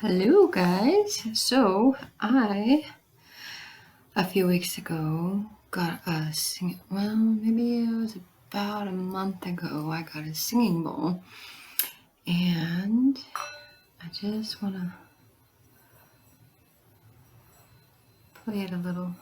Hello, guys. So, a few weeks ago, got a singing, well, maybe it was about a month ago, I got a singing bowl. And I just want to play it a little.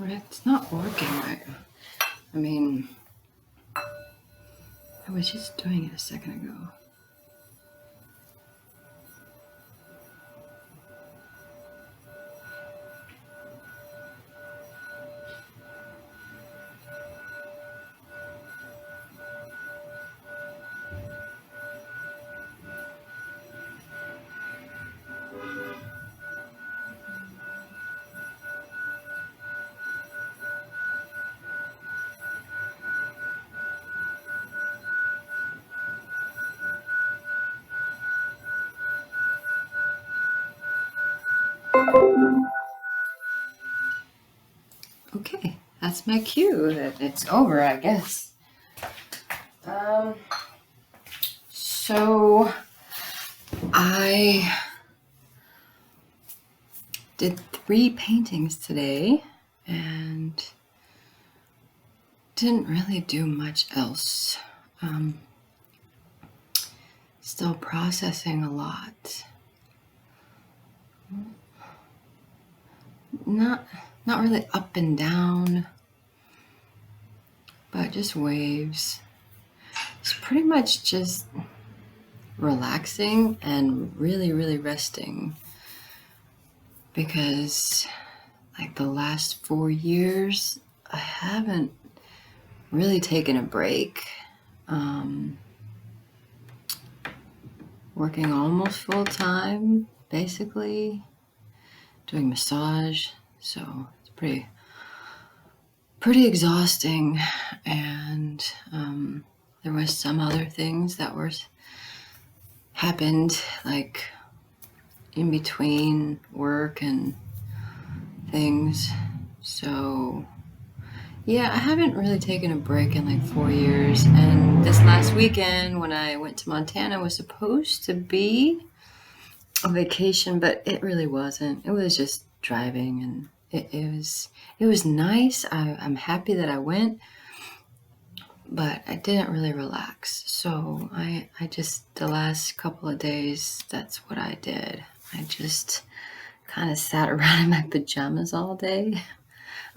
It's not working right. I mean, I was just doing it a second ago. Okay, that's my cue that it's over, I guess. So I did 3 paintings today and didn't really do much else. Still processing a lot. Not really up and down, but just waves. It's pretty much just relaxing and really resting, because like the last 4 years I haven't really taken a break. Working almost full time, basically doing massage, so it's pretty exhausting. And there was some other things that happened, like in between work and things. So yeah, I haven't really taken a break in like 4 years. And this last weekend when I went to Montana was supposed to be a vacation, but it really wasn't. It was just driving, and it was nice. I'm happy that I went, but I didn't really relax. So I just, the last couple of days, that's what I did. I just kind of sat around in my pajamas all day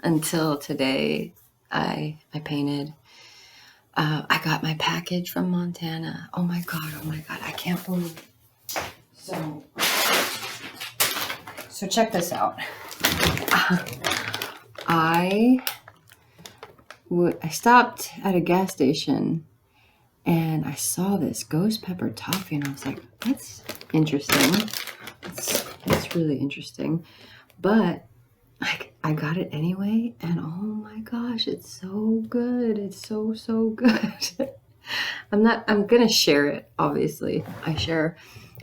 until today. I painted. I got my package from Montana. Oh my god, I can't believe. So check this out. I stopped at a gas station and I saw this ghost pepper toffee, and I was like, that's interesting. It's really interesting. But I got it anyway, and oh my gosh, it's so good. It's so good. I'm gonna share it, obviously. I share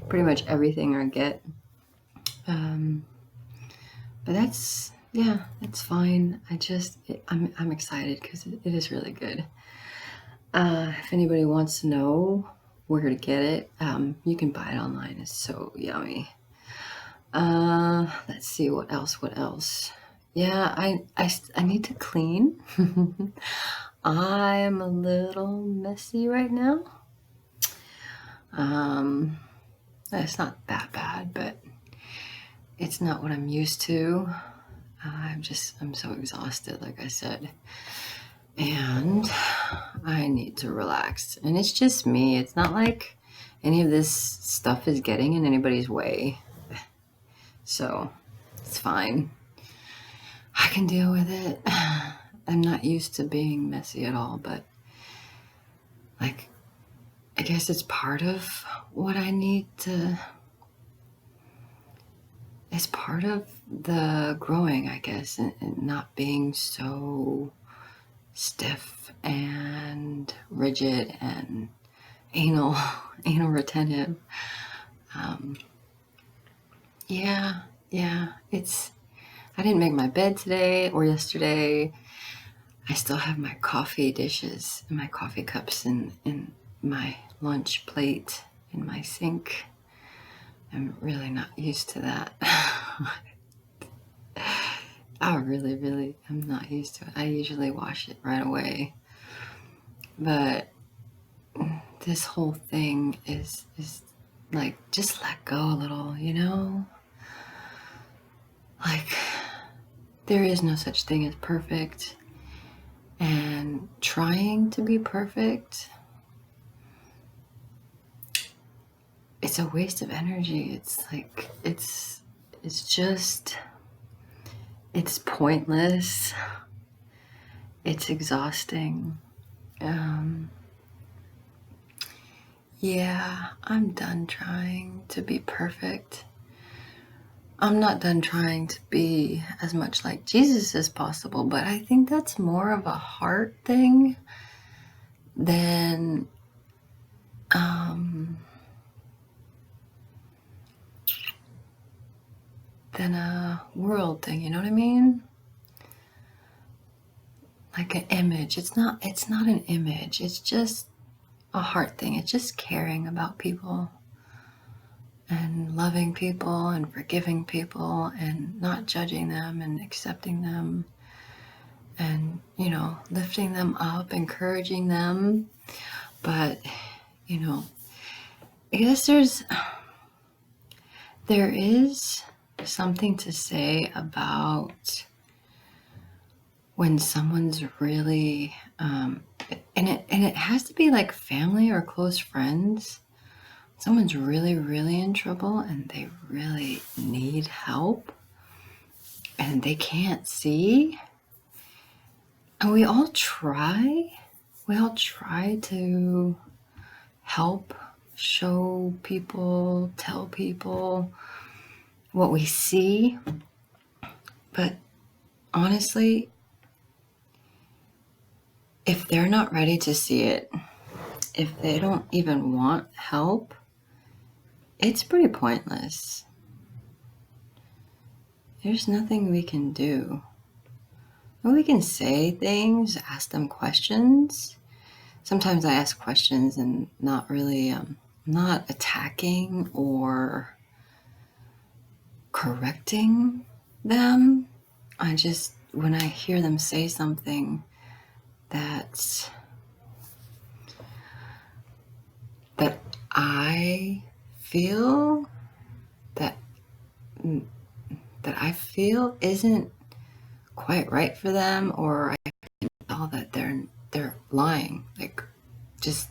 pretty much everything I get. But that's fine. I'm excited because it is really good. If anybody wants to know where to get it, you can buy it online. It's so yummy. Let's see what else. Yeah, I need to clean. I'm a little messy right now. It's not that bad, but it's not what I'm used to. I'm so exhausted, like I said, and I need to relax. And it's just me. It's not like any of this stuff is getting in anybody's way. So it's fine. I can deal with it. I'm not used to being messy at all, but like, I guess it's part of what I need to. It's part of the growing, I guess, and not being so stiff and rigid and anal retentive. Um, yeah, I didn't make my bed today or yesterday. I still have my coffee dishes and my coffee cups in my lunch plate in my sink. I'm really not used to that. I really am not used to it. I usually wash it right away. But this whole thing is like, just let go a little, you know? Like, there is no such thing as perfect. And trying to be perfect, it's a waste of energy. It's like, it's pointless. It's exhausting. Yeah, I'm done trying to be perfect. I'm not done trying to be as much like Jesus as possible, but I think that's more of a heart thing than than a world thing, you know what I mean? Like an image. It's not an image. It's just a heart thing. It's just caring about people and loving people and forgiving people and not judging them and accepting them and, lifting them up, encouraging them. But, I guess there is something to say about when someone's really, and it has to be like family or close friends. Someone's really, really in trouble and they really need help and they can't see. And we all try to help, show people, tell people what we see. But honestly, if they're not ready to see it, if they don't even want help, it's pretty pointless. There's nothing we can do. Well, we can say things, ask them questions. Sometimes I ask questions and not really, not attacking or correcting them. I just, when I hear them say something that I feel that I feel isn't quite right for them, or I can tell that they're lying. Like, just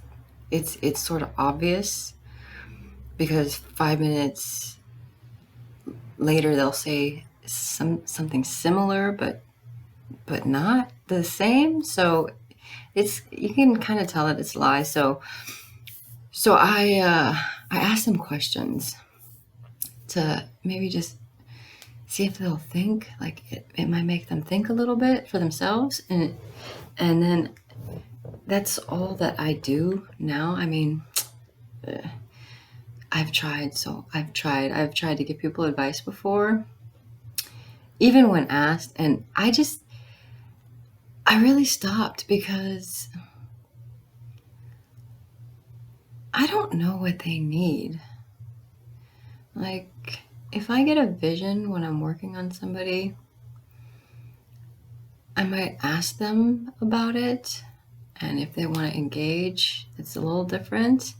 it's sort of obvious because 5 minutes later they'll say something similar, but not the same. So you can kind of tell that it's lies. So I asked them questions to maybe just see if they'll think. Like, it might make them think a little bit for themselves, and then that's all that I do now. I mean, I've tried to give people advice before, even when asked, and I really stopped because I don't know what they need. Like, if I get a vision when I'm working on somebody, I might ask them about it, and if they want to engage, it's a little different.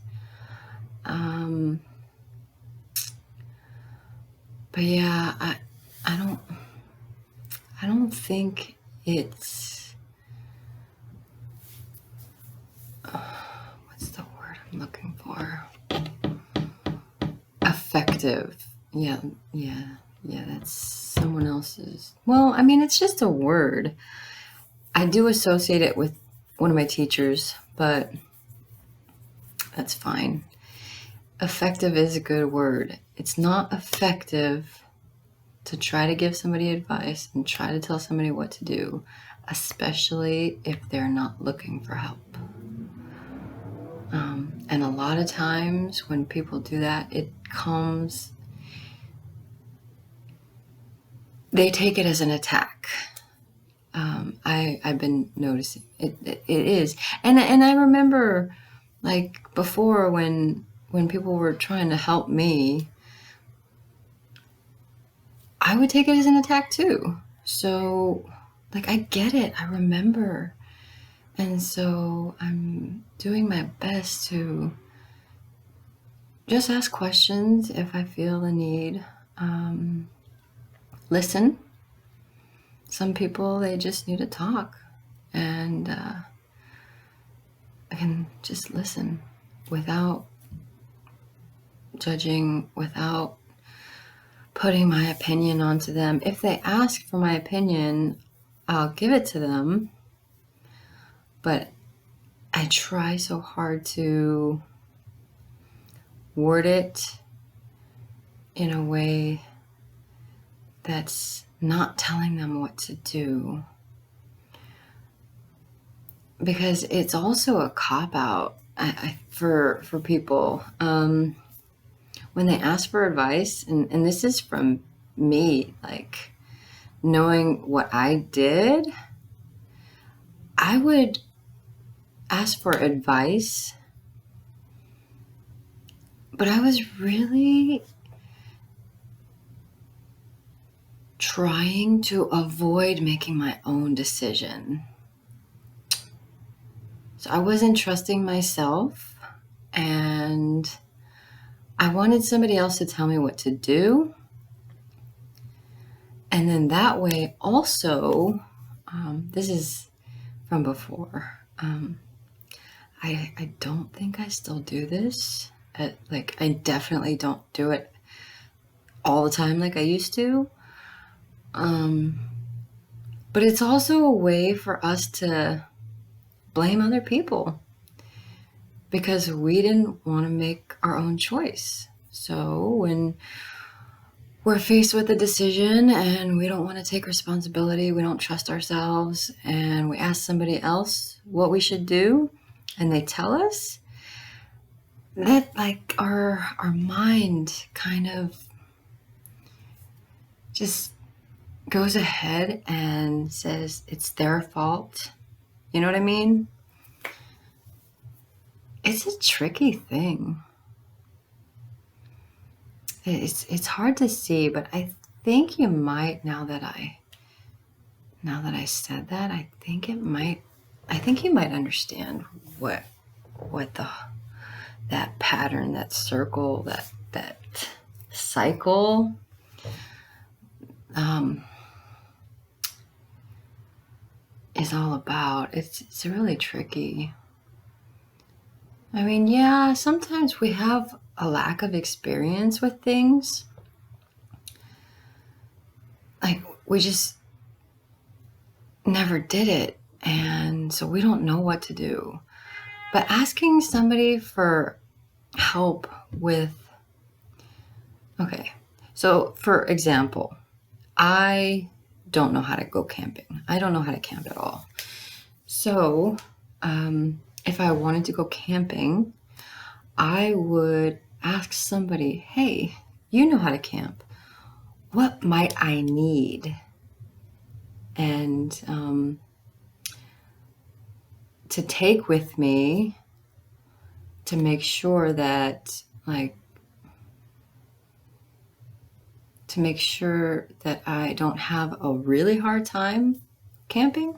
But yeah, I don't think it's what's the word I'm looking for? Effective. Yeah, that's someone else's. Well, I mean, it's just a word. I do associate it with one of my teachers, but that's fine. Effective is a good word. It's not effective to try to give somebody advice and try to tell somebody what to do, especially if they're not looking for help. And a lot of times when people do that, they take it as an attack. I've been noticing it is. And I remember, like, before when people were trying to help me, I would take it as an attack too. So, like, I get it. I remember. And so I'm doing my best to just ask questions if I feel the need. Listen. Some people, they just need to talk. And I can just listen without judging, without putting my opinion onto them. If they ask for my opinion, I'll give it to them. But I try so hard to word it in a way that's not telling them what to do. Because it's also a cop-out for people. When they ask for advice, and this is from me, like, knowing what I did, I would ask for advice, but I was really trying to avoid making my own decision. So I wasn't trusting myself, and I wanted somebody else to tell me what to do. And then that way also, this is from before. I don't think I still do this. I definitely don't do it all the time like I used to. But it's also a way for us to blame other people because we didn't want to make our own choice. So when we're faced with a decision and we don't want to take responsibility, we don't trust ourselves, and we ask somebody else what we should do, and they tell us, that, like, our mind kind of just goes ahead and says it's their fault. You know what I mean? It's a tricky thing. It's hard to see, but I think you might, now that I said that, I think you might understand what that pattern, that circle, that cycle is all about. It's really tricky. I mean, yeah, sometimes we have a lack of experience with things. Like, we just never did it, and so we don't know what to do. But asking somebody for help with, okay, so for example, I don't know how to go camping. I don't know how to camp at all. So if I wanted to go camping, I would ask somebody, hey, you know how to camp. What might I need? And to take with me to make sure that, like, I don't have a really hard time camping.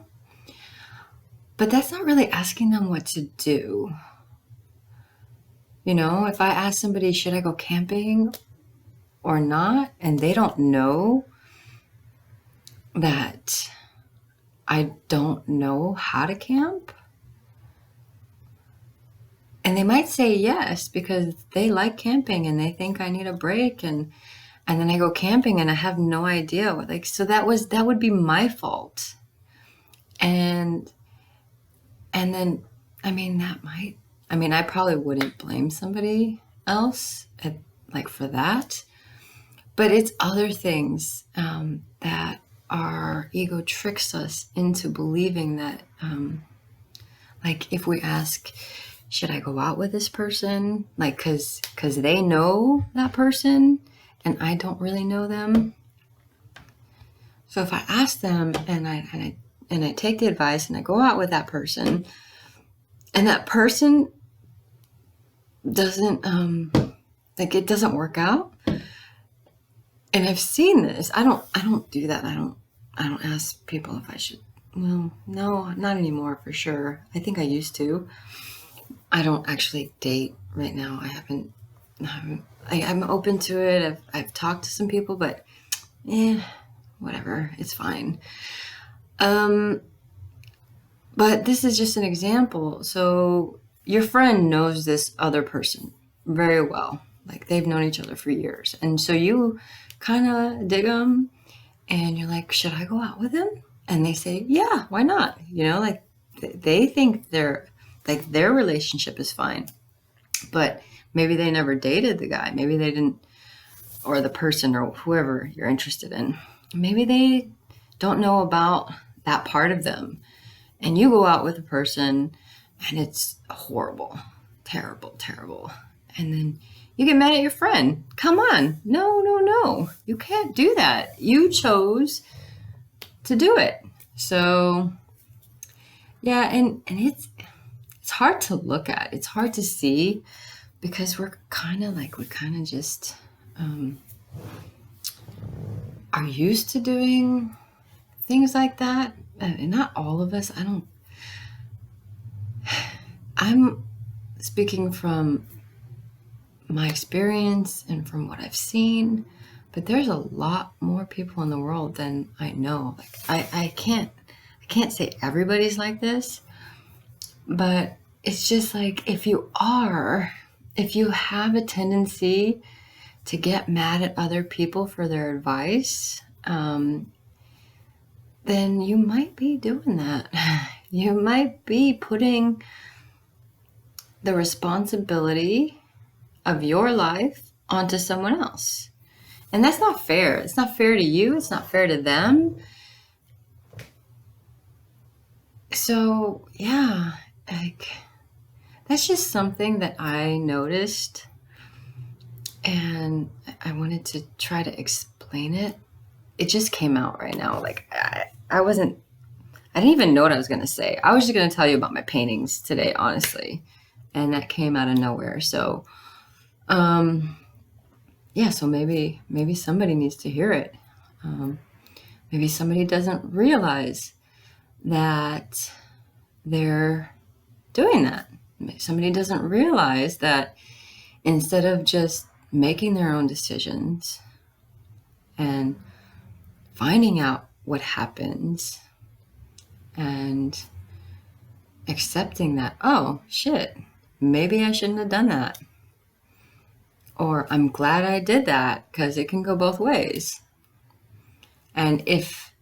But that's not really asking them what to do. You know, if I ask somebody, should I go camping or not, and they don't know that I don't know how to camp, and they might say yes because they like camping and they think I need a break, and then I go camping and I have no idea what, like, so that would be my fault. And then, I mean, I probably wouldn't blame somebody else for that, but it's other things that our ego tricks us into believing that, like, if we ask, should I go out with this person? Like, cause they know that person and I don't really know them. So if I ask them and I take the advice and I go out with that person and that person doesn't, like it doesn't work out. And I've seen this. I don't do that. I don't ask people if I should. Well, no, not anymore for sure. I think I used to. I don't actually date right now. I'm open to it. I've talked to some people, but whatever. It's fine. But this is just an example. So your friend knows this other person very well. Like they've known each other for years. And so you kind of dig them and you're like, should I go out with him? And they say, yeah, why not? Like they think their relationship is fine, but maybe they never dated the guy. Maybe they didn't, or the person or whoever you're interested in. Maybe they don't know about that part of them. And you go out with a person and it's horrible, terrible, terrible. And then you get mad at your friend. Come on. No. You can't do that. You chose to do it. So yeah, and it's hard to look at. It's hard to see because we kind of just are used to doing things like that. And not all of us. I'm speaking from my experience and from what I've seen, but there's a lot more people in the world than I know. Like I can't say everybody's like this, but it's just like if you have a tendency to get mad at other people for their advice, then you might be doing that. You might be putting the responsibility of your life onto someone else. And that's not fair. It's not fair to you. It's not fair to them. So, yeah, like that's just something that I noticed and I wanted to try to explain it. It just came out right now. Like I didn't even know what I was going to say. I was just going to tell you about my paintings today, honestly. And that came out of nowhere. So, yeah, so maybe somebody needs to hear it. Maybe somebody doesn't realize that they're doing that. Somebody doesn't realize that instead of just making their own decisions and finding out what happens and accepting that, oh, shit, maybe I shouldn't have done that. Or I'm glad I did that because it can go both ways. And if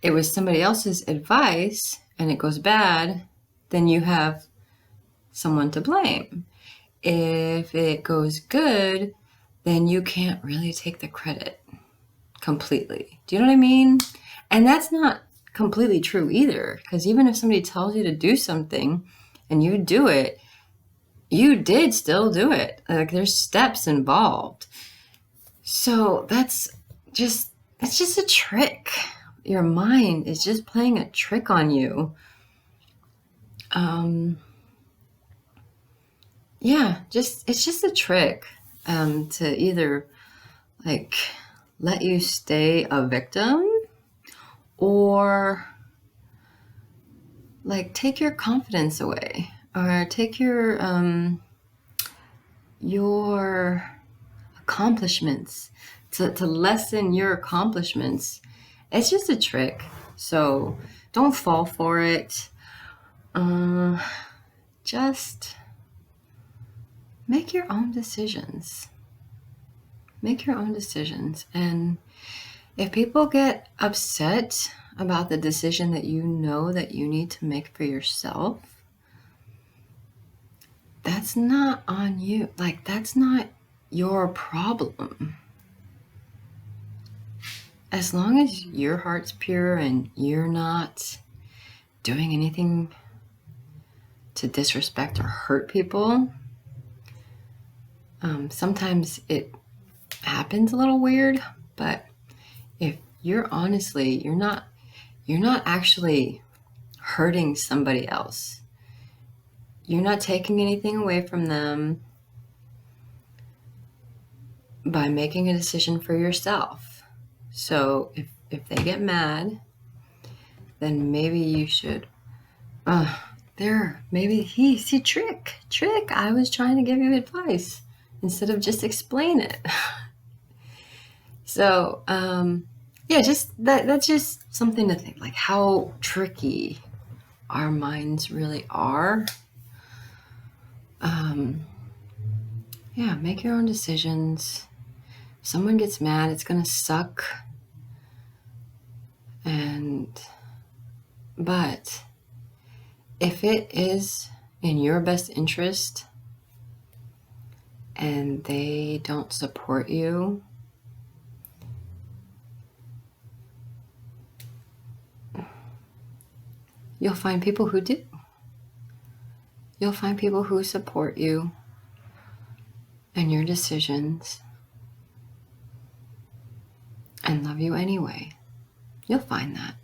it was somebody else's advice and it goes bad, then you have someone to blame. If it goes good, then you can't really take the credit completely. Do you know what I mean? And that's not completely true either, because even if somebody tells you to do something and you do it, you did still do it. Like there's steps involved. So it's just a trick. Your mind is just playing a trick on you. Yeah, it's just a trick to either like let you stay a victim or like take your confidence away or take your accomplishments to lessen your accomplishments. It's just a trick. So don't fall for it. Just make your own decisions. Make your own decisions. And if people get upset about the decision that you know that you need to make for yourself, that's not on you. Like, that's not your problem. As long as your heart's pure and you're not doing anything to disrespect or hurt people. Sometimes it happens a little weird, but if you're honestly, you're not actually hurting somebody else. You're not taking anything away from them by making a decision for yourself. So if they get mad, then maybe you should, trick, I was trying to give you advice instead of just explain it. So, yeah, just that's just something to think, like how tricky our minds really are. Yeah, make your own decisions. If someone gets mad, it's gonna suck. But if it is in your best interest and they don't support you, you'll find people who do. You'll find people who support you and your decisions and love you anyway. You'll find that.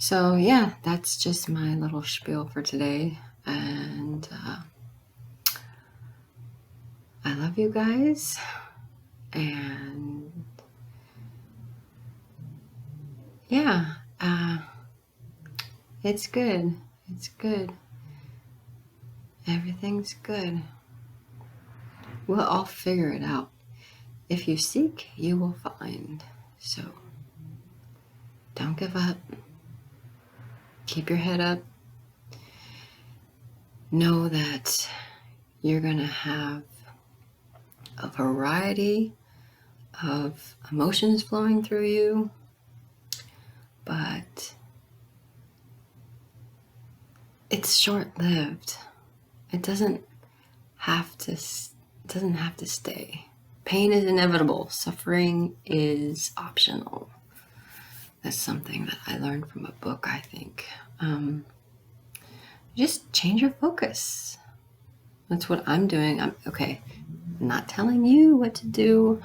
So yeah, that's just my little spiel for today. And I love you guys. And yeah, it's good. It's good. Everything's good. We'll all figure it out. If you seek, you will find. So don't give up. Keep your head up. Know that you're going to have a variety of emotions flowing through you, but it's short-lived. It doesn't have to stay. Pain is inevitable. Suffering is optional. That's something that I learned from a book, I think. Just change your focus. That's what I'm doing. I'm not telling you what to do.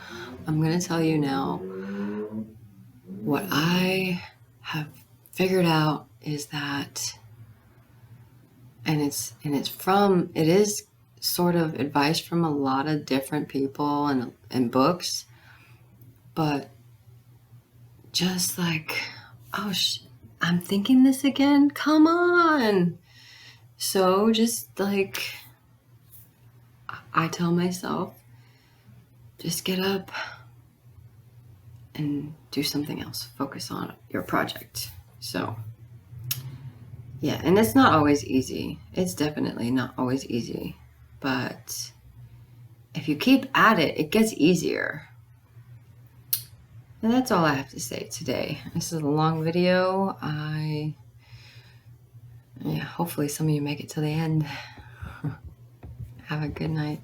I'm going to tell you now. What I have figured out is that, and it is sort of advice from a lot of different people and books, but just like, I'm thinking this again. Come on. So just like, I tell myself, just get up and do something else. Focus on your project. So yeah, and it's not always easy. It's definitely not always easy. But if you keep at it, it gets easier. And that's all I have to say today. This is a long video. Hopefully some of you make it to the end. Have a good night.